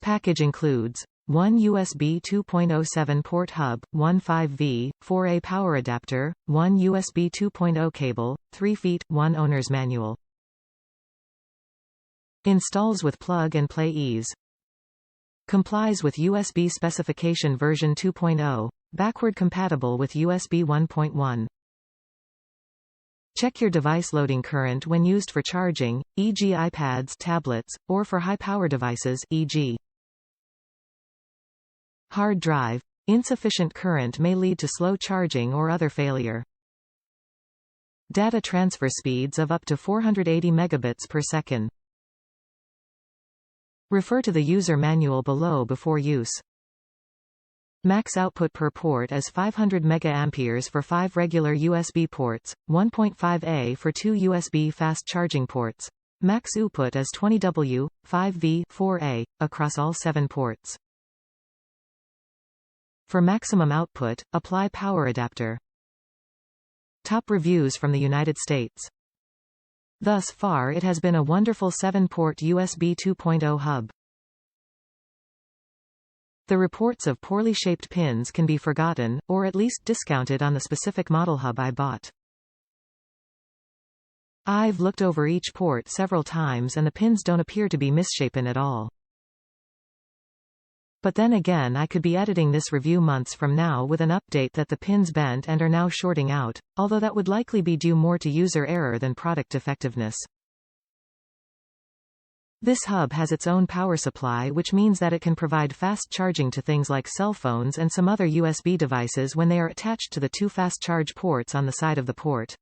Package includes 1 USB 2.07 port hub, 1 5V, 4A power adapter, 1 USB 2.0 cable, 3 feet, 1 owner's manual. Installs with plug-and-play ease. Complies with USB specification version 2.0, backward compatible with USB 1.1. Check your device loading current when used for charging, e.g. iPads, tablets, or for high-power devices, e.g. hard drive. Insufficient current may lead to slow charging or other failure. Data transfer speeds of up to 480 megabits per second. Refer to the user manual below before use. Max output per port is 500 mA for 5 regular USB ports, 1.5A for 2 USB fast charging ports. Max ouput is 20 W, 5V, 4A, across all 7 ports. For maximum output, apply power adapter. Top reviews from the United States. Thus far it has been a wonderful 7-port USB 2.0 hub. The reports of poorly shaped pins can be forgotten, or at least discounted on the specific model hub I bought. I've looked over each port several times and the pins don't appear to be misshapen at all. But then again, I could be editing this review months from now with an update that the pins bent and are now shorting out, although that would likely be due more to user error than product defectiveness. This hub has its own power supply, which means that it can provide fast charging to things like cell phones and some other USB devices when they are attached to the 2 fast charge ports on the side of the port.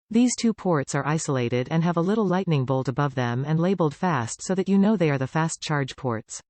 These 2 ports are isolated and have a little lightning bolt above them and labeled fast so that you know they are the fast charge ports.